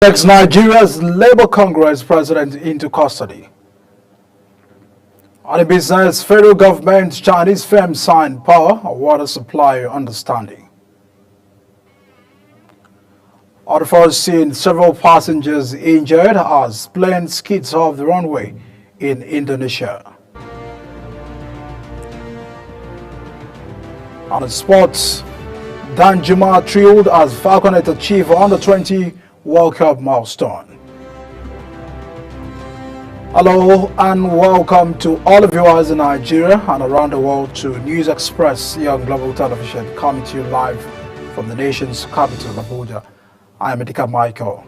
Takes Nigeria's Labour Congress president into custody. On the business, federal government Chinese firm signed power water supply understanding. On the first scene, several passengers injured as plane skids off the runway in Indonesia. On the sports, Danjuma thrilled as Falconet achieve under-20 World Cup milestone. Hello and welcome to all the viewers in Nigeria and around the world to News Express here on Global Television, coming to you live from the nation's capital, Abuja. I am Edika Michael.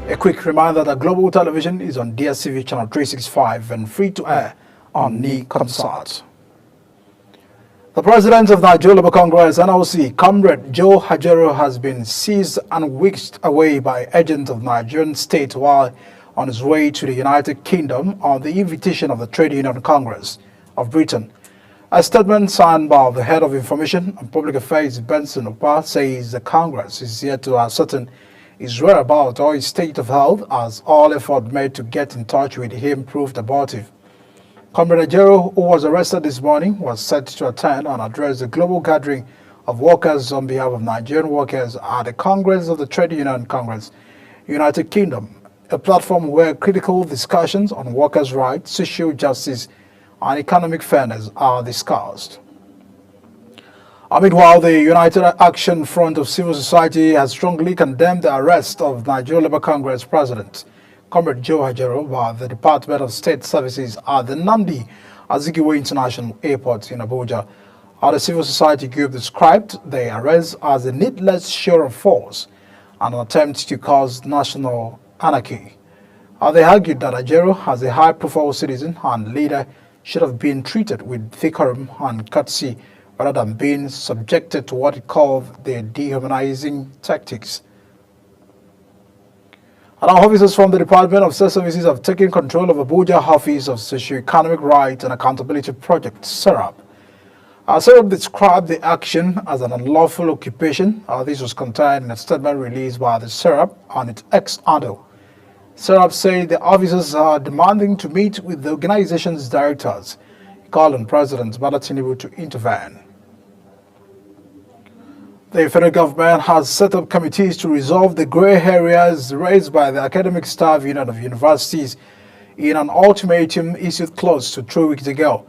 A quick reminder that Global Television is on DSTV channel 365 and free to air on Nicomsat. The President of Nigeria Labour Congress, NLC, Comrade Joe Ajaero, has been seized and whisked away by agents of Nigerian state while on his way to the United Kingdom on the invitation of the Trade Union Congress of Britain. A statement signed by the Head of Information and Public Affairs, Benson Opa, says the Congress is yet to ascertain his whereabouts or his state of health, as all effort made to get in touch with him proved abortive. Comrade Ajaero, who was arrested this morning, was set to attend and address the global gathering of workers on behalf of Nigerian workers at the Congress of the Trade Union Congress, United Kingdom, a platform where critical discussions on workers' rights, social justice, and economic fairness are discussed. Meanwhile, the United Action Front of Civil Society has strongly condemned the arrest of Nigeria Labour Congress President Comrade Joe Ajaero by the Department of State Services at the Nnamdi Azikiwe International Airport in Abuja. The civil society group described the arrest as a needless show of force and an attempt to cause national anarchy. They argued that Ajaero, as a high-profile citizen and leader, should have been treated with decorum and courtesy rather than being subjected to what it called their dehumanizing tactics. And our officers from the Department of State Services have taken control of Abuja Office of Socio-Economic Rights and Accountability Project, SERAP. SERAP described the action as an unlawful occupation. This was contained in a statement released by the SERAP on its X handle. SERAP said the officers are demanding to meet with the organization's directors, calling on President Bola Tinubu to intervene. The federal government has set up committees to resolve the grey areas raised by the Academic Staff Union of Universities in an ultimatum issued close to 3 weeks ago.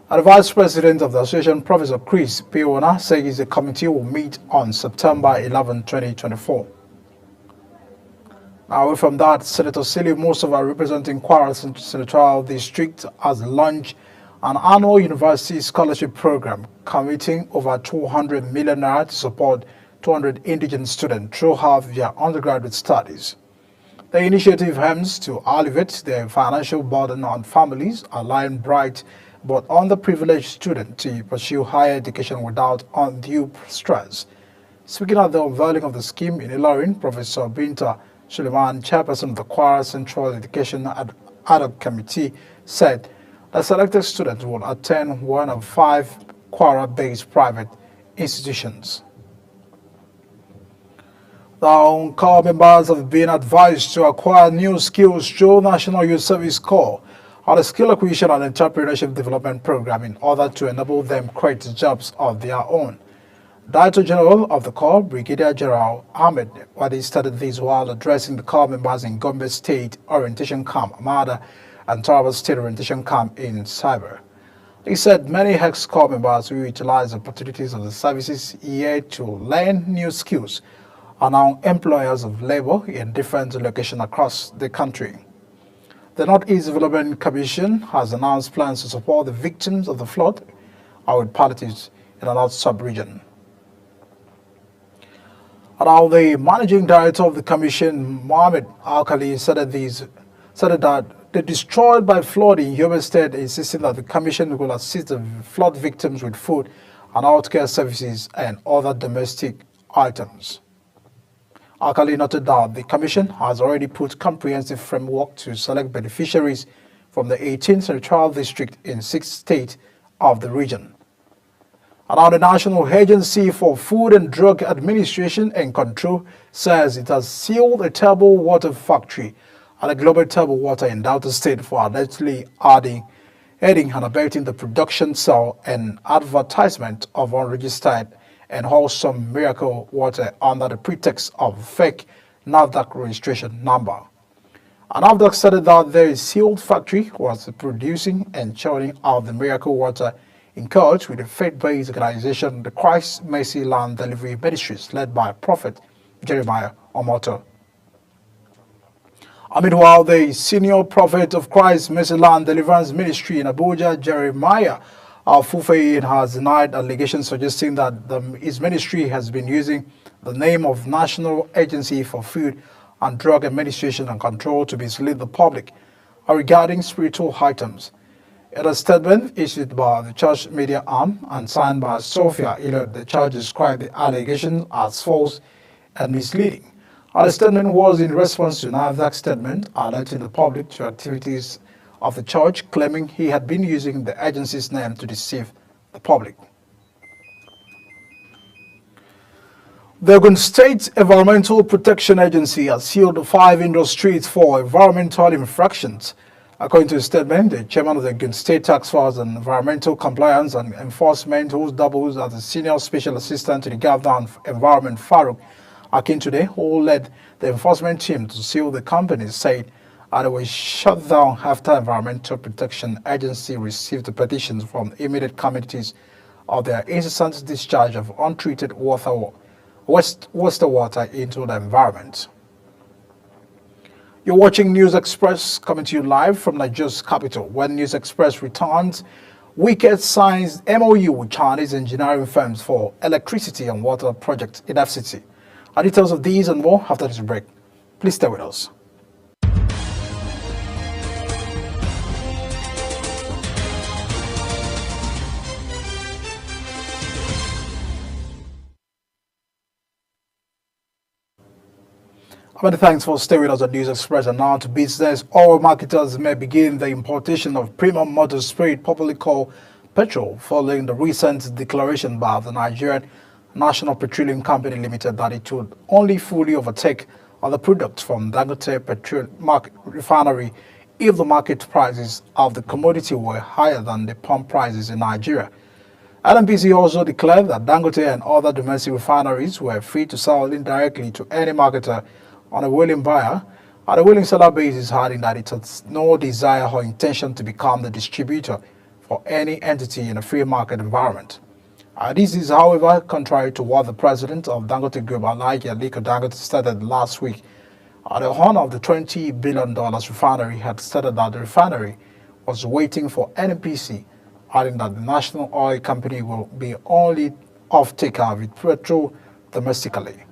The Vice President of the Association, Professor Chris Piona, says the committee will meet on September 11, 2024. Away from that, Senator Sili Mustafa, representing Kwara Senatorial District, has launched an annual university scholarship program committing over 200 million naira to support 200 indigent students throughout their undergraduate studies. The initiative aims to alleviate the financial burden on families, allowing bright but underprivileged students to pursue higher education without undue stress. Speaking at the unveiling of the scheme in Ilorin, Professor Binta Suleiman, chairperson of the Kwara Central Education Ad Hoc Committee, said the selected students will attend one of 5 Kwara-based private institutions. Now, corps members have been advised to acquire new skills through National Youth Service Corps or the Skill Acquisition and Entrepreneurship Development Program in order to enable them create jobs of their own. Director General of the Corps, Brigadier General Ahmed Wadi, started this while addressing the corps members in Gombe State Orientation Camp, Amada, and Taraba State Orientation Camp in Cyber. He said many ex-corps members will utilize the opportunities of the services here to learn new skills are now employers of labor in different locations across the country. The Northeast Development Commission has announced plans to support the victims of the flood with palliatives in the North Sub-region. Now, the Managing Director of the Commission, Mohammed Alkali, said that they destroyed by flood in Yobe State, insisting that the Commission will assist the flood victims with food and healthcare services and other domestic items. Alkali noted that the Commission has already put comprehensive framework to select beneficiaries from the 18th Senatorial District in 6 states of the region. And now the National Agency for Food and Drug Administration and Control says it has sealed a table water factory at the Global Table Water in Delta State for allegedly aiding and abetting the production, sale, and advertisement of unregistered and wholesome miracle water under the pretext of fake NAFDAC registration number. And NAFDAC stated that their sealed factory was producing and churning out the miracle water in court with the faith-based organization, the Christ Mercy Land Delivery Ministries, led by Prophet Jeremiah Omoto. Meanwhile, the senior prophet of Christ Mercy Land Deliverance Ministry in Abuja, Jeremiah Fufeyin, has denied allegations suggesting that his ministry has been using the name of National Agency for Food and Drug Administration and Control to mislead the public regarding spiritual items. In a statement issued by the church media arm and signed by Sophia Elliott, the church described the allegations as false and misleading. The statement was in response to NAFDAC's statement alerting the public to activities of the church, claiming he had been using the agency's name to deceive the public. The Ogun State Environmental Protection Agency has sealed 5 industries for environmental infractions. According to a statement, the chairman of the Ogun State Task Force on Environmental Compliance and Enforcement, who doubles as the Senior Special Assistant to the Governor on Environment, Farouk Akintunde, who led the enforcement team to seal the companies, said they were shut down after Environmental Protection Agency received petitions from immediate communities of their incessant discharge of untreated wastewater into the environment. You're watching News Express, coming to you live from Nigeria's capital. When News Express returns, WICED signs MOU with Chinese engineering firms for electricity and water project in FCT. Our details of these and more after this break. Please stay with us. Many thanks for staying with us at News Express. And now to business. Oil marketers may begin the importation of premium motor spirit, popularly called petrol, following the recent declaration by the Nigerian National Petroleum Company Limited that it would only fully overtake other products from Dangote Petrol Refinery if the market prices of the commodity were higher than the pump prices in Nigeria. NNPC also declared that Dangote and other domestic refineries were free to sell indirectly to any marketer on a willing buyer and a willing seller basis, adding that it has no desire or intention to become the distributor for any entity in a free market environment. This is, however, contrary to what the president of Dangote Group, Alhaji Aliko Dangote, stated last week. The owner of the $20 billion refinery had stated that the refinery was waiting for NNPC, adding that the national oil company will be only off-taker with petrol domestically.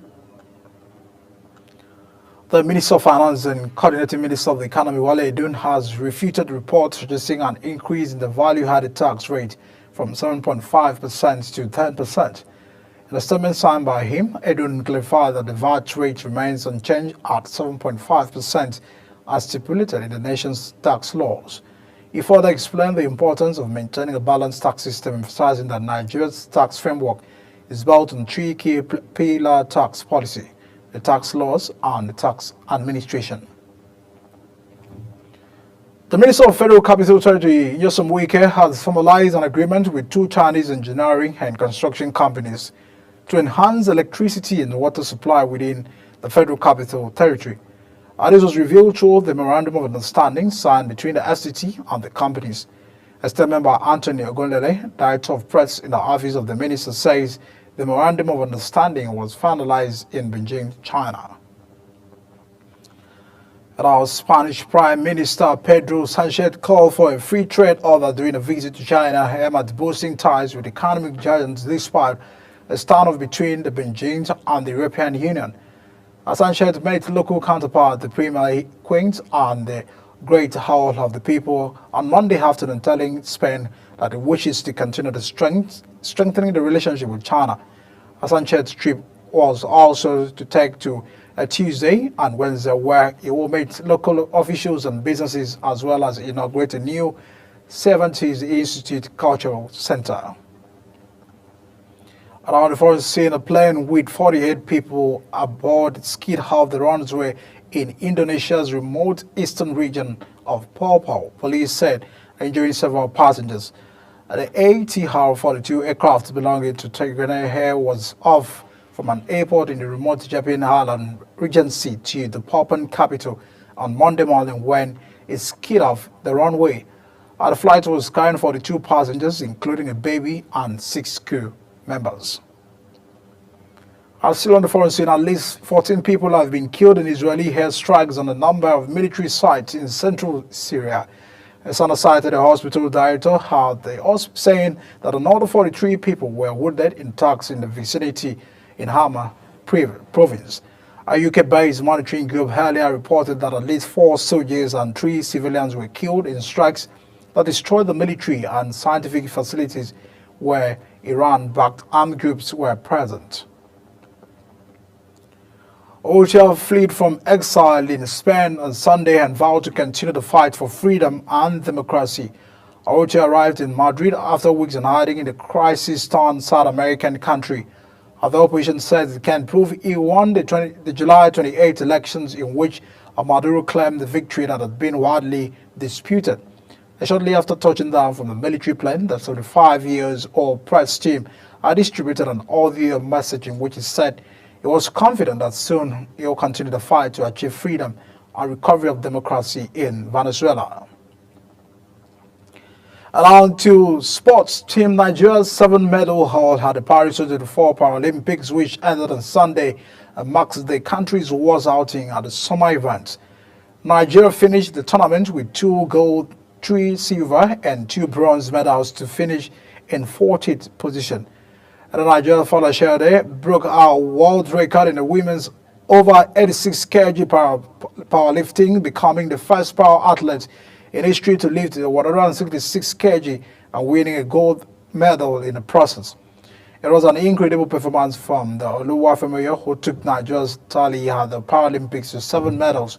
The Minister of Finance and Coordinating Minister of the Economy, Wale Edun, has refuted reports suggesting an increase in the value-added tax rate from 7.5% to 10%. In a statement signed by him, Edun clarified that the VAT rate remains unchanged at 7.5% as stipulated in the nation's tax laws. He further explained the importance of maintaining a balanced tax system, emphasizing that Nigeria's tax framework is built on 3 key pillar tax policy: the tax laws and the tax administration. The Minister of Federal Capital Territory, Nyesom Wike, has formalized an agreement with 2 Chinese engineering and construction companies to enhance electricity and water supply within the Federal Capital Territory. This was revealed through the Memorandum of Understanding signed between the FCT and the companies. A statement by Anthony Ogunlele, Director of Press in the Office of the Minister, says the Memorandum of Understanding was finalized in Beijing, China. And our Spanish Prime Minister Pedro Sanchez called for a free trade order during a visit to China, aimed at boosting ties with economic giants despite a standoff between the Beijing and the European Union. Sanchez met local counterpart, the Premier Quint and the Great Hall of the People, on Monday afternoon, telling Spain that it wishes to continue the strengthening the relationship with China. Sanchez's trip was also to take to Tuesday and Wednesday, where he will meet local officials and businesses as well as inaugurate a new 70s Institute Cultural Center. Around the forest scene, a plane with 48 people aboard skid off the runway in Indonesia's remote eastern region of Papua, police said, injuring several passengers. The ATR-42 aircraft belonging to Trigana Air was off from an airport in the remote Japin Island Regency to the Papuan capital on Monday morning when it skid off the runway. The flight was carrying 42 passengers, including a baby and 6 crew members. Still on the foreign scene, at least 14 people have been killed in Israeli airstrikes on a number of military sites in central Syria. A Sana cited a hospital director saying that another 43 people were wounded in attacks in the vicinity in Hama province. A UK-based monitoring group earlier reported that at least 4 soldiers and 3 civilians were killed in strikes that destroyed the military and scientific facilities where Iran-backed armed groups were present. Ortega fled from exile in Spain on Sunday and vowed to continue the fight for freedom and democracy. Ortega arrived in Madrid after weeks in hiding in the crisis-torn South American country. The opposition says it can prove he won the July 28 elections in which Maduro claimed the victory that had been widely disputed. Shortly after touching down from the military plane, the 75-year-old press team distributed an audio message in which he said he was confident that soon he will continue the fight to achieve freedom and recovery of democracy in Venezuela. And on to sports. Team Nigeria's 7-medal haul at the Paris 2024 Paralympics, which ended on Sunday, marks the country's worst outing at the summer event. Nigeria finished the tournament with 2 gold, 3 silver and 2 bronze medals to finish in 40th position. And the Nigerian Folashade broke our world record in the women's over 86 kg powerlifting, becoming the first power athlete in history to lift 166 kg and winning a gold medal in the process. It was an incredible performance from the Oluwafemiyo, who took Nigeria's tally at the Paralympics to 7 medals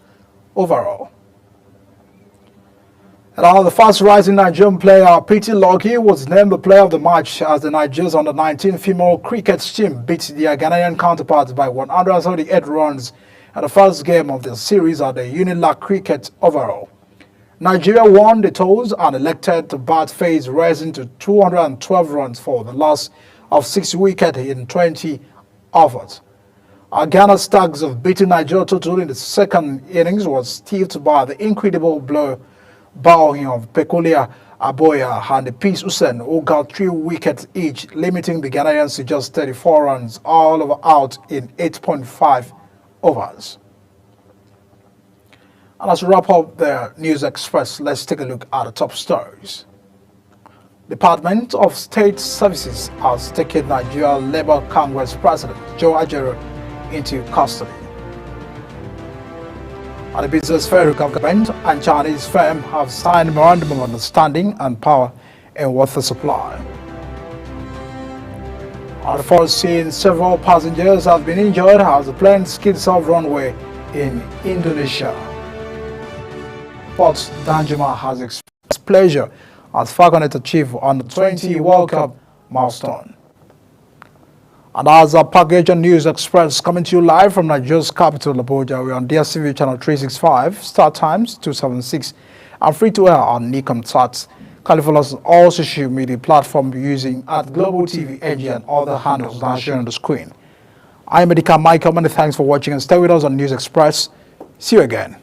overall. And the fast-rising Nigerian player, Pity Loki, was named the player of the match as the Nigeria's under-19 female cricket team beat their Ghanaian counterparts by 178 runs at the first game of the series at the Unilag Cricket overall. Nigeria won the toss and elected to bat phase, rising to 212 runs for the loss of 6 wickets in 20 overs. Ghana's task of beating Nigeria total in the second innings was stifled by the incredible bowling of Peculiar Aboya and the Peace Hussein, who got 3 wickets each, limiting the Ghanaians to just 34 runs, all out in 8.5 overs. And as we wrap up the News Express, let's take a look at the top stories. Department of State Services has taken Nigeria Labour Congress President Joe Ajaero into custody. And the business federal government and Chinese firm have signed a memorandum of understanding and power in water supply. On the forest scene, several passengers have been injured as the plane skids off runway in Indonesia. Sports Danjuma has expressed pleasure as Falconet achieved on the 20 World Cup milestone. And as a package on News Express coming to you live from Nigeria's capital, Abuja, we're on DSTV channel 365, Star Times 276, and free to air on Nikon Sats. Kindly follow us on all social media platforms using @Global TV NG and other handles now shown on the screen. I'm Medika Michael. Many thanks for watching and stay with us on News Express. See you again.